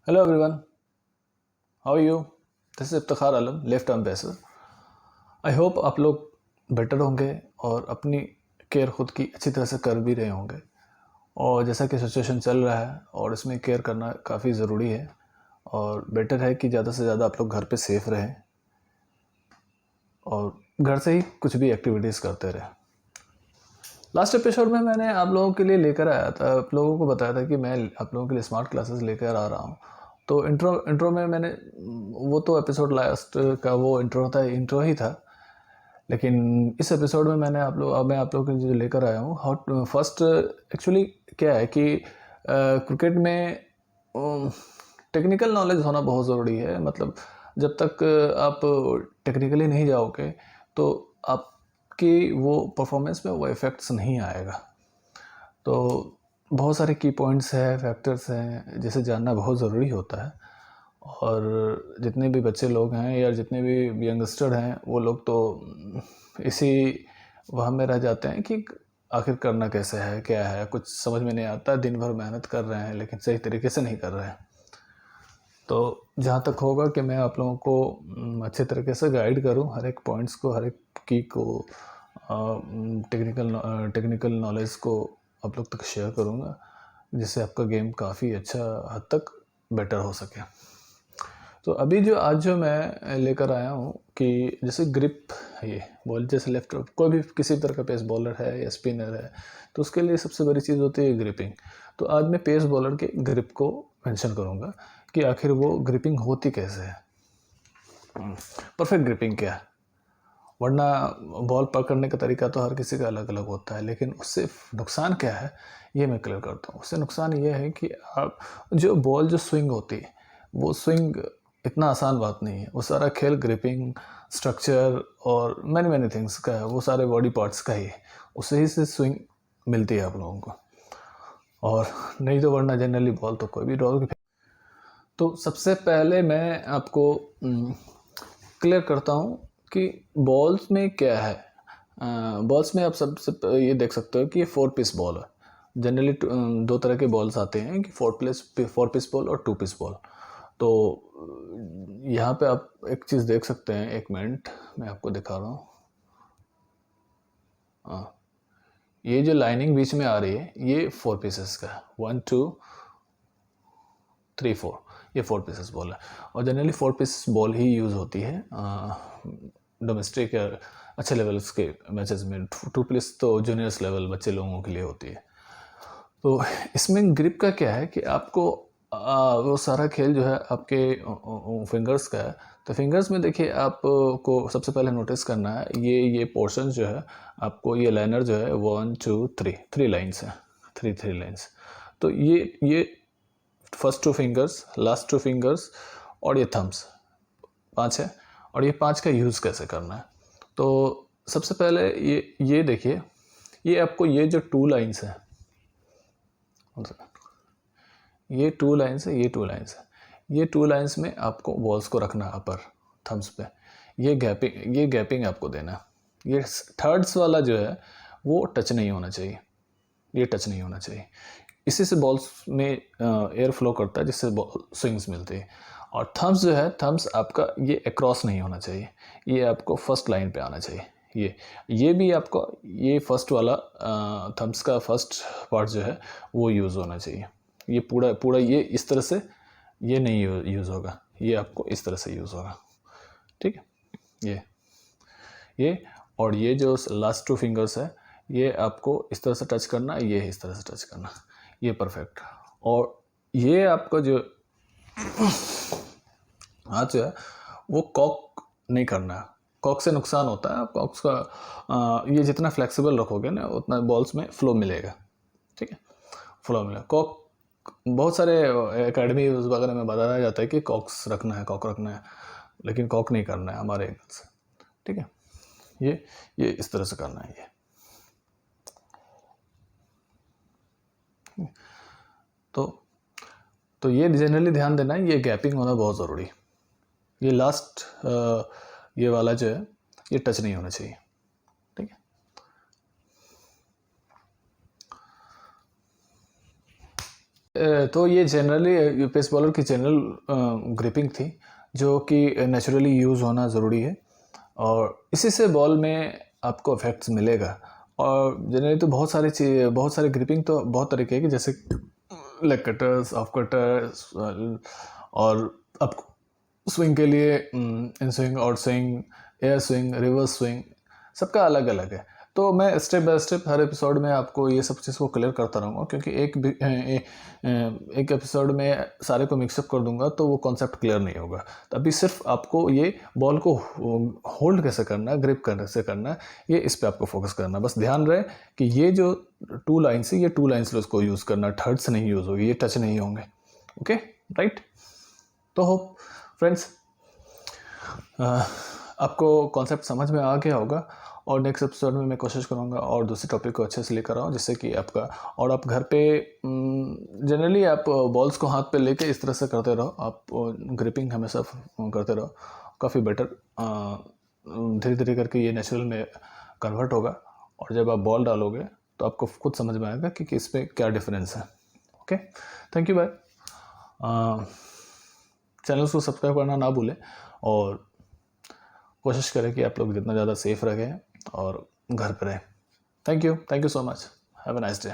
Hello everyone, how are you? This is Iftikhar Alam, left arm pacer. I hope आप लोग better होंगे और अपनी केयर खुद की अच्छी तरह से कर भी रहे होंगे। और जैसा कि सिचुएशन चल रहा है और इसमें केयर करना काफ़ी ज़रूरी है और बेटर है कि ज़्यादा से ज़्यादा आप लोग घर पे सेफ रहें और घर से ही कुछ भी एक्टिविटीज़ करते रहें। लास्ट एपिसोड में मैंने आप लोगों के लिए लेकर आया था, आप लोगों को बताया था कि मैं आप लोगों के लिए स्मार्ट क्लासेस लेकर आ रहा हूँ। तो इंट्रो में मैंने वो तो एपिसोड लास्ट का वो इंट्रो ही था। लेकिन इस एपिसोड में मैं आप लोगों के लिए जो लेकर आया हूँ, हाउ फर्स्ट एक्चुअली क्या है कि क्रिकेट में टेक्निकल नॉलेज होना बहुत ज़रूरी है। मतलब जब तक आप टेक्निकली नहीं जाओगे तो आपकी वो परफॉर्मेंस में वो इफ़ेक्ट्स नहीं आएगा। तो बहुत सारे की पॉइंट्स हैं, फैक्टर्स हैं जिसे जानना बहुत ज़रूरी होता है। और जितने भी बच्चे लोग हैं या जितने भी यंगस्टर हैं वो लोग तो इसी वह में रह जाते हैं कि आखिर करना कैसे है, क्या है, कुछ समझ में नहीं आता। दिन भर मेहनत कर रहे हैं लेकिन सही तरीके से नहीं कर रहे हैं। तो जहाँ तक होगा कि मैं आप लोगों को अच्छे तरीके से गाइड करूँ, हर एक पॉइंट्स को, हर एक की को, टेक्निकल नॉलेज को आप लोग तक शेयर करूँगा, जिससे आपका गेम काफ़ी अच्छा हद तक बेटर हो सके। तो अभी जो मैं लेकर आया हूँ कि जैसे ग्रिप, ये बॉल जैसे लेफ्ट कोई भी किसी तरह का पेस बॉलर है या स्पिनर है तो उसके लिए सबसे बड़ी चीज़ होती है ग्रिपिंग। तो आज मैं पेस बॉलर के ग्रिप को मेंशन करूँगा कि आखिर वो ग्रिपिंग होती कैसे है, परफेक्ट ग्रिपिंग क्या है। वरना बॉल पकड़ने का तरीका तो हर किसी का अलग अलग होता है, लेकिन उससे नुकसान क्या है ये मैं क्लियर करता हूँ। उससे नुकसान ये है कि आप जो बॉल जो स्विंग होती है वो स्विंग इतना आसान बात नहीं है। वो सारा खेल ग्रिपिंग, स्ट्रक्चर और मैनी मैनी थिंग्स का है, वो सारे बॉडी पार्ट्स का ही है। उससे ही से स्विंग मिलती है आप लोगों को, और नहीं तो वरना जनरली बॉल तो कोई भी डॉल। तो सबसे पहले मैं आपको क्लियर करता हूँ कि बॉल्स में क्या है। बॉल्स में आप सबसे ये देख सकते हो कि ये 4 पीस बॉल है। जनरली दो तरह के बॉल्स आते हैं कि 4 पीस बॉल और 2 पीस बॉल। तो यहाँ पे आप एक चीज़ देख सकते हैं, एक मिनट मैं आपको दिखा रहा हूँ। हाँ, ये जो लाइनिंग बीच में आ रही है ये 4 पीसेस का है। 1 2 3 4, ये 4 पीसेस बॉल है। और जनरली 4 पीस बॉल ही यूज़ होती है डोमेस्टिक या अच्छे लेवल्स के मैचेस में। 2 पीस तो जूनियर्स लेवल बच्चे लोगों के लिए होती है। तो इसमें ग्रिप का क्या है कि आपको वो सारा खेल जो है आपके फिंगर्स का है। तो फिंगर्स में देखिए आपको सबसे पहले नोटिस करना है ये पोर्शन जो है आपको, ये लाइनर जो है 1 2 3 3 लाइन्स है, 3 लाइन्स। तो ये फर्स्ट 2 फिंगर्स, लास्ट 2 फिंगर्स और ये थम्स 5 है। और ये 5 का यूज़ कैसे करना है, तो सबसे पहले ये देखिए, ये आपको ये जो 2 लाइन्स है, ये 2 लाइन्स है, ये 2 लाइन्स है, ये 2 लाइन्स में आपको बॉल्स को रखना है अपर थम्स पे। ये गैपिंग आपको देना है। ये थर्ड्स वाला जो है वो टच नहीं होना चाहिए, ये टच नहीं होना चाहिए। इसी से बॉल्स में एयर फ्लो करता है, जिससे स्विंग्स मिलती है। और थम्स जो है, थम्स आपका ये अक्रॉस नहीं होना चाहिए, ये आपको फर्स्ट लाइन पे आना चाहिए। ये भी आपको, ये फर्स्ट वाला थम्स का फर्स्ट पार्ट जो है वो यूज़ होना चाहिए। ये पूरा पूरा ये इस तरह से ये नहीं यूज़ होगा, ये आपको इस तरह से यूज़ होगा, ठीक है। ये और ये जो लास्ट 2 फिंगर्स है ये आपको इस तरह से टच करना, ये इस तरह से टच करना, ये परफेक्ट। और ये आपका जो हाथ जो है वो कॉक नहीं करना है, कॉक से नुकसान होता है। कॉक्स का ये जितना फ्लेक्सिबल रखोगे ना उतना बॉल्स में फ्लो मिलेगा, ठीक है, फ्लो मिलेगा। कॉक बहुत सारे एकेडमी वगैरह में बताया जाता है कि कॉक्स रखना है, कॉक रखना है, लेकिन कॉक नहीं करना है हमारे एंगल से, ठीक है। ये इस तरह से करना है। तो तो ये जनरली ध्यान देना है, ये गैपिंग होना बहुत ज़रूरी। ये लास्ट ये वाला जो है ये टच नहीं होना चाहिए, ठीक है। तो ये जनरली पेस बॉलर की जनरल ग्रिपिंग थी जो कि नेचुरली यूज़ होना ज़रूरी है और इसी से बॉल में आपको इफेक्ट्स मिलेगा। और जनरली तो बहुत सारे ग्रिपिंग तो बहुत तरीके की, जैसे लेग कटर्स, ऑफ कटर्स, और अब स्विंग के लिए in swing, out swing, air swing, reverse swing, सबका अलग अलग है। तो मैं step by step her episode में आपको ये सब चीज़ को क्लियर करता रहूँगा, क्योंकि एक एपिसोड में सारे को मिक्सअप कर दूंगा तो वो कॉन्सेप्ट क्लियर नहीं होगा। तो अभी सिर्फ आपको ये बॉल को होल्ड कैसे करना, ग्रिप कैसे करना, ये इस पे आपको फोकस करना। बस ध्यान रहे कि ये जो 2 लाइन्स है, ये 2 लाइन्स उसको यूज़ करना, थर्ड से नहीं यूज़ होगी, ये टच नहीं होंगे। Okay, right. तो होप फ्रेंड्स आपको कॉन्सेप्ट समझ में आ गया होगा और नेक्स्ट एपिसोड में मैं कोशिश करूँगा और दूसरे टॉपिक को अच्छे से लेकर आऊँ, जिससे कि आपका और आप घर पे जनरली आप बॉल्स को हाथ पे लेके इस तरह से करते रहो, आप ग्रिपिंग हमेशा करते रहो, काफ़ी बेटर धीरे धीरे करके ये नेचुरल में कन्वर्ट होगा और जब आप बॉल डालोगे तो आपको खुद समझ में आएगा कि इसमें क्या डिफरेंस है। Okay, thank you, bye. Channel को सब्सक्राइब करना ना भूलें और कोशिश करें कि आप लोग जितना ज़्यादा सेफ रहें और घर पर रहें। Thank you so much, have a nice day.